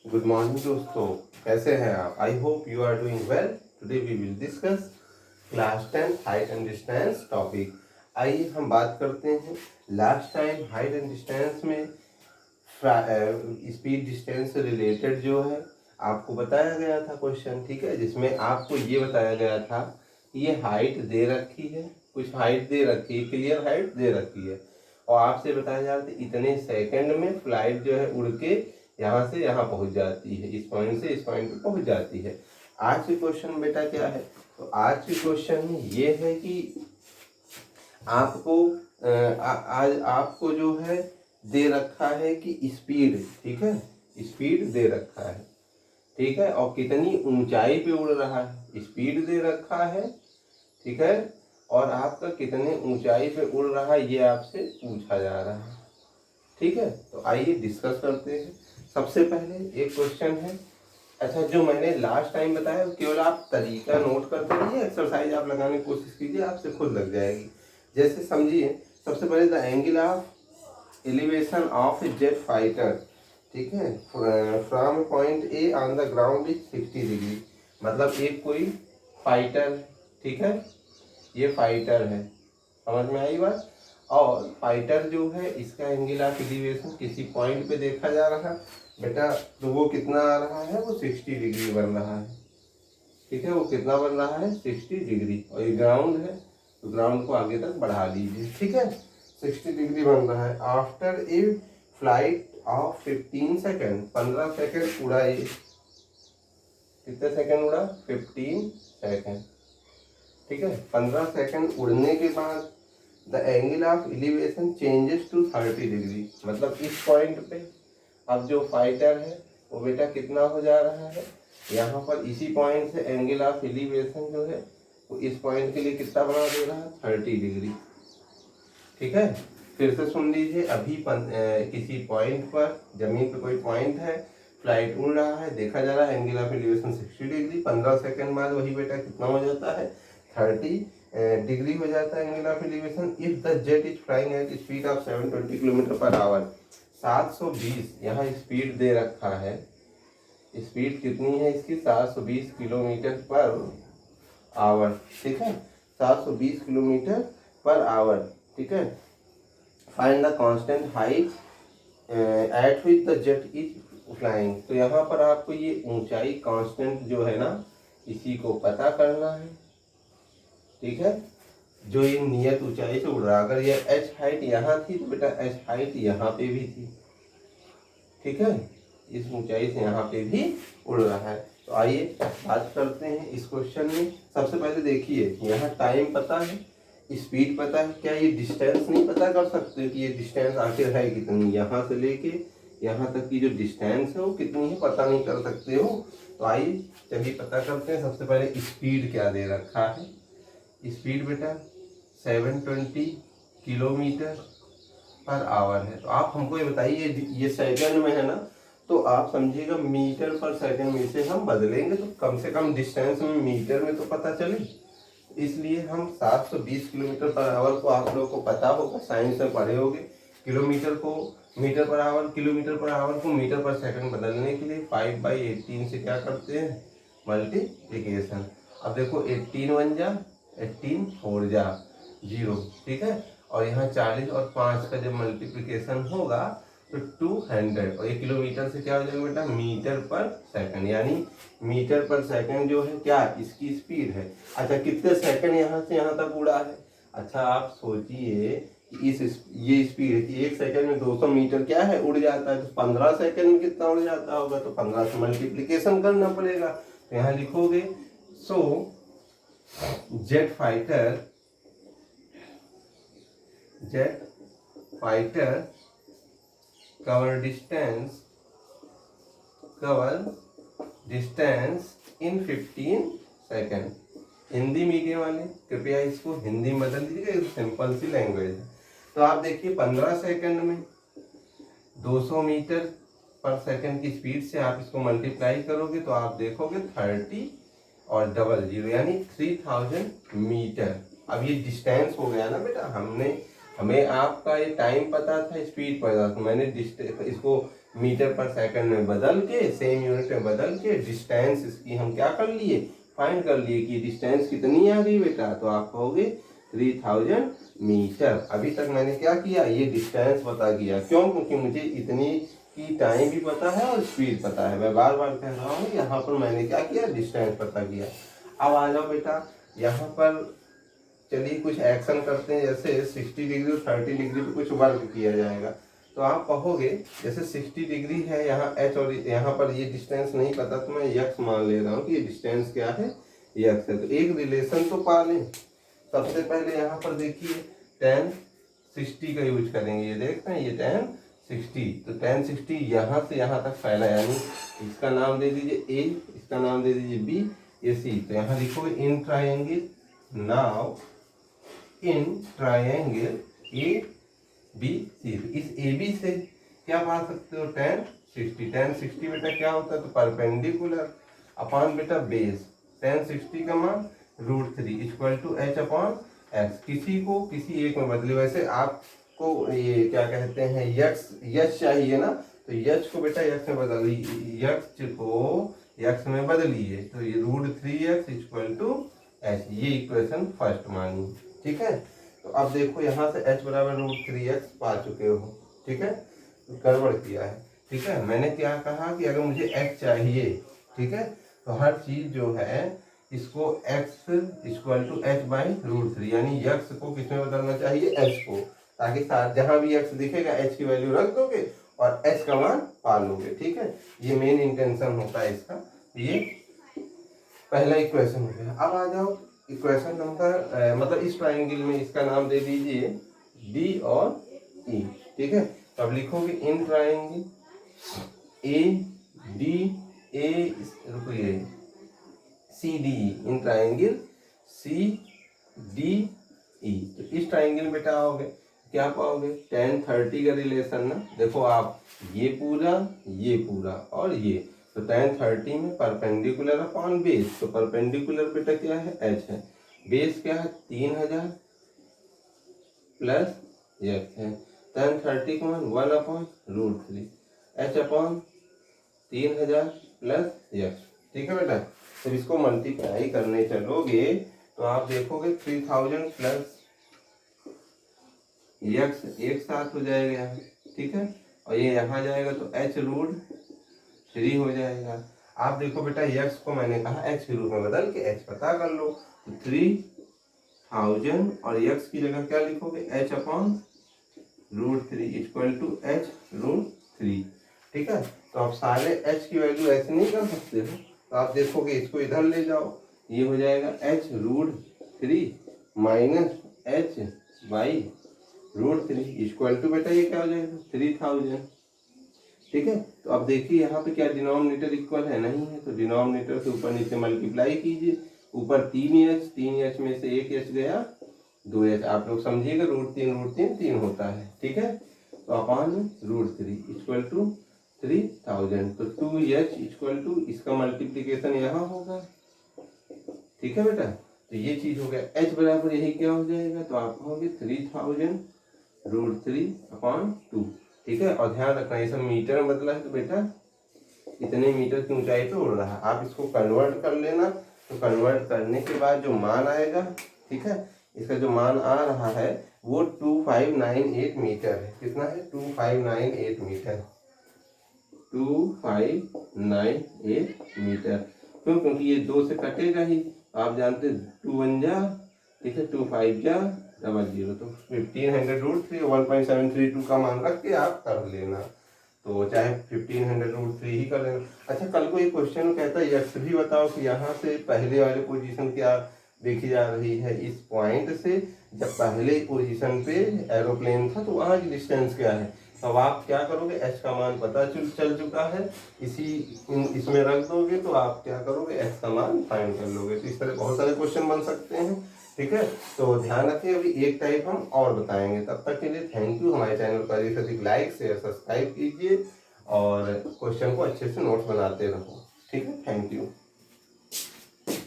Good morning दोस्तों, कैसे हैं आप? I hope you are doing well. Today we will discuss class 10 height and distance topic. आइए हम बात करते हैं। Last time height and distance में स्पीड डिस्टेंस से रिलेटेड जो है आपको बताया गया था क्वेश्चन, ठीक है, जिसमें आपको ये बताया गया था कि ये हाइट दे रखी है, कुछ हाइट दे रखी है, क्लियर हाइट दे रखी है, और आपसे बताया जा रहा था इतने सेकंड में फ्लाइट जो है उड़ के यहाँ से यहाँ पहुँच जाती है, इस पॉइंट से इस पॉइंट पे पहुँच जाती है। आज की क्वेश्चन बेटा क्या है? तो आज की क्वेश्चन में ये है कि आपको आज आपको जो है दे रखा है कि स्पीड, ठीक है, स्पीड दे रखा है, ठीक है, और कितनी ऊंचाई पे उड़ रहा है, स्पीड दे रखा है, ठीक है, और आपका कितने ऊंचाई पे उड़ रहा है ये आपसे पूछा जा रहा है, ठीक है। तो आइए डिस्कस करते हैं। सबसे पहले एक क्वेश्चन है। अच्छा, जो मैंने लास्ट टाइम बताया केवल आप तरीका नोट करते रहिए, एक्सरसाइज आप लगाने की कोशिश कीजिए, आपसे खुद लग जाएगी। जैसे समझिए, सबसे पहले the angle of elevation of A jet fighter, ठीक है, from point A on the ground is 60 degree. मतलब एक कोई फाइटर, ठीक है, ये फाइटर है, समझ में आई बात। और फाइटर जो है इसका एंगल ऑफ एलिवेशन किसी पॉइंट पे देखा जा रहा है बेटा, तो वो कितना आ रहा है? वो 60 डिग्री बन रहा है, ठीक है, वो कितना बन रहा है? 60 डिग्री। और ये ग्राउंड है तो ग्राउंड को आगे तक बढ़ा लीजिए, ठीक है, 60 डिग्री बन रहा है। After a flight of 15 second, 15 second उड़ा ये, कितने सेकेंड उड़ा? 15 सेकेंड, ठीक है। 15 सेकेंड उड़ने के बाद the angle of elevation changes to 30 degree. मतलब इस पॉइंट पे अब जो फाइटर है वो बेटा कितना हो जा रहा है? यहाँ पर इसी पॉइंट से एंगल ऑफ एलिवेशन जो है वो इस पॉइंट के लिए कितना बना दे रहा है? 30 डिग्री, ठीक है। फिर से सुन लीजिए, अभी किसी पॉइंट पर, जमीन पे कोई पॉइंट है, फ्लाइट उड़ रहा है, देखा जा रहा है angle of elevation 60 degree. 15 second बाद वही बेटा कितना हो जाता है? 30 डिग्री हो जाता है angle of elevation. If the jet is flying at speed of 720 kilometre per our, 720 यहाँ स्पीड दे रखा है। स्पीड कितनी है इसकी? 720 किलोमीटर पर आवर, ठीक है, 720 किलोमीटर पर आवर, ठीक है। Find the constant height at which the jet is flying. तो यहाँ पर आपको ये ऊंचाई कांस्टेंट जो है ना, इसी को पता करना है, ठीक है। जो ये नियत ऊंचाई से उड़ रहा है, अगर ये एच हाइट यहाँ थी तो बेटा एच हाइट यहाँ पे भी थी, ठीक है, इस ऊंचाई से यहाँ पे भी उड़ रहा है। तो आइए बात करते हैं इस क्वेश्चन में। सबसे पहले देखिए, यहाँ टाइम पता है, स्पीड पता है, क्या ये डिस्टेंस नहीं पता कर सकते कि ये डिस्टेंस आखिर है कितनी? यहाँ से लेके यहाँ तक की जो डिस्टेंस है वो कितनी है, पता नहीं कर सकते हो? तो आइए चलिए पता करते हैं। सबसे पहले स्पीड क्या दे रखा है? स्पीड बेटा 720 किलोमीटर पर आवर है। तो आप हमको ये बताइए, ये सेकंड में है ना, तो आप समझिएगा मीटर पर सेकंड में इसे हम बदलेंगे तो कम से कम डिस्टेंस में मीटर में तो पता चले। इसलिए हम 720 किलोमीटर पर आवर को, आप लोगों को पता होगा, साइंस में पढ़े होंगे, किलोमीटर को metre per hour, kilometre per hour को मीटर पर सेकंड बदलने के लिए 5/18 से क्या करते हैं? मल्टीप्लिकेशन। अब देखो 18 1 जा 18 4 जा 0, ठीक है, और यहाँ 40 और 5 का जब मल्टीप्लिकेशन होगा तो 200, और ये किलोमीटर से क्या हो जाएगा बेटा? Metre per second. यानी मीटर पर सेकंड जो है क्या, इसकी स्पीड है। अच्छा, कितने सेकंड यहाँ से यहाँ तक उड़ा है? अच्छा, आप सोचिए कि ये स्पीड है कि एक सेकंड में 200 मीटर क्या है, उड़ जाता है, तो 15 सेकंड में कितना उड़ जाता होगा? तो 15 से मल्टीप्लिकेशन करना पड़ेगा। तो यहाँ लिखोगे, so jet fighter cover distance in 15 second. Hindi medium वाले कृपया इसको हिंदी में बदल दीजिएगा, सिंपल सी लैंग्वेज है। तो आप देखिए 15 सेकेंड में 200 मीटर पर सेकेंड की स्पीड से आप इसको मल्टीप्लाई करोगे तो आप देखोगे 30 और डबल 0 यानी 3000 मीटर। अब ये डिस्टेंस हो गया ना बेटा, हमें आपका ये टाइम पता था, स्पीड पता था, मैंने इसको मीटर पर सेकंड में बदल के, सेम यूनिट में बदल के डिस्टेंस इसकी हम क्या कर लिए, फाइंड कर लिए कि डिस्टेंस कितनी आ गई बेटा, तो आप कहोगे 3000 मीटर। अभी तक मैंने क्या किया, ये डिस्टेंस पता किया, क्यों, क्योंकि मुझे इतनी की टाइम भी पता है और स्पीड पता है। मैं बार बार कह रहा हूँ, यहाँ पर मैंने क्या किया, डिस्टेंस पता किया। अब आ जाओ बेटा यहाँ पर, चलिए कुछ एक्शन करते हैं, जैसे 60 डिग्री और 30 डिग्री पे कुछ वर्क किया जाएगा। तो आप कहोगे जैसे 60 डिग्री है यहाँ एच, और यहाँ पर ये डिस्टेंस नहीं पता तो मैं यक्स मान ले रहा हूँ कि ये डिस्टेंस क्या है, यक्स है। तो एक रिलेशन तो पा लें। सबसे पहले यहाँ पर देखिए tan 60 का यूज करेंगे, ये देखते हैं ये tan 60, तो tan 60 यहाँ से यहाँ तक फैला, यानी इसका नाम दे दीजिए A, इसका नाम दे दीजिए B, ये C। तो यहाँ लिखोगे in triangle, now in triangle A B C. इस ए बी से क्या पा सकते हो, tan 60। tan 60 बेटा क्या होता है, तो परपेंडिकुलर अपॉन बेटा बेस, tan 60 का मान √3 equal to h upon X. किसी को किसी एक में बदले, वैसे आपको ये क्या कहते हैं, यक्स चाहिए ना, तो यक्स को बेटा यक्स में बदलिए, यक्स को यक्स में बदलिए, तो ये √3x इक्वल टू h, ये इक्वेशन फर्स्ट मानी। ठीक है, तो अब देखो यहाँ से h बराबर √3x पा चुके हो। ठीक है, तो गड़बड़ किया है। ठीक है, मैंने क्या कहा कि अगर मुझे x चाहिए, ठीक है, तो हर चीज जो है इसको x इक्वल टू h/√3, यानी x को किसमें बदलना चाहिए, h को, ताकि जहां भी x दिखेगा h की वैल्यू रख दोगे और h का मान पा लोगे। ठीक है, ये मेन इंटेंशन होता है इसका। ये पहला इक्वेशन हो गया। अब आ जाओ इक्वेशन नंबर, मतलब इस ट्राइंगल में इसका नाम दे दीजिए D और E। ठीक है, तो अब लिखोगे in triangle A D A, रुकिए, C D, in triangle C D E. तो इस ट्राइंगल में क्या आओगे, क्या पाओगे, tan 30 का रिलेशन ना, देखो आप ये पूरा और ये, तो tan 30 में परपेंडिकुलर अपॉन बेस, तो परपेंडिकुलर बेटा क्या है, h है, बेस क्या है 3000 प्लस x है, tan 30 का मान 1 upon √3, h upon 3000 plus x। ठीक है बेटा, जब इसको मल्टीप्लाई करने चलोगे तो आप देखोगे 3000 प्लस x एक साथ हो जाएगा। ठीक है, और ये यहाँ जाएगा तो h√3 हो जाएगा। आप देखो बेटा x को मैंने कहा h के रूप में बदल के h पता कर लो, तो 3000 और x की जगह क्या लिखोगे, h upon √3 equal to h√3। ठीक है, तो आप सारे h की वैल्यू ऐसे नहीं कर सकते हो, तो आप देखोगे इसको इधर ले जाओ, ये हो जाएगा h√3 minus h/√3 equal to बेटा ये क्या हो जाएगा 3000। ठीक है, तो अब देखिए यहाँ पे क्या डिनोमिनेटर इक्वल है, नहीं है, तो डिनोमिनेटर से ऊपर नीचे मल्टीप्लाई कीजिए, ऊपर 3h में से एक h गया 2h, आप लोग समझिएगा √3 3 होता है। ठीक है, तो अपॉन √3 इक्वल टू 3000, तो 2h इक्वल टू इसका मल्टीप्लीकेशन यहाँ होगा। ठीक है बेटा, तो ये चीज हो गया, h बराबर यही क्या हो जाएगा, तो आप कहोगे 3000 √3 अपॉन 2। ठीक है, और ध्यान रखना ये सब मीटर में बदला है, तो बेटा इतने मीटर की ऊंचाई पे उड़ रहा है। आप इसको कन्वर्ट कर लेना, तो कन्वर्ट करने के बाद जो मान आएगा, ठीक है, इसका जो मान आ रहा है वो 2598 मीटर है। कितना है, 2598 मीटर, 2598 मीटर। क्यों, क्योंकि ये 2 से कटेगा ही, आप जानते 2 1 जा, ठीक है, 2 5 जा 00, तो 1500√3 1.732 का मान रख के आप कर लेना, तो चाहे 1500√3 ही कर लेना। अच्छा, कल को एक क्वेश्चन कहता है यक्स भी बताओ कि यहाँ से पहले वाले पोजीशन क्या देखी जा रही है, इस पॉइंट से जब पहले पोजीशन पे एरोप्लेन था तो वहाँ की डिस्टेंस क्या है। अब आप क्या करोगे, h का मान पता चल चुका है, इसमें रख दोगे तो आप क्या करोगे, h का मान फाइंड कर लोगे। तो इस तरह बहुत सारे क्वेश्चन बन सकते हैं। ठीक है, तो ध्यान रखिए, अभी एक टाइप हम और बताएंगे। तब तक के लिए थैंक यू। हमारे चैनल पर अधिक लाइक शेयर सब्सक्राइब कीजिए और क्वेश्चन को अच्छे से नोट्स बनाते रहो। ठीक है, थैंक यू।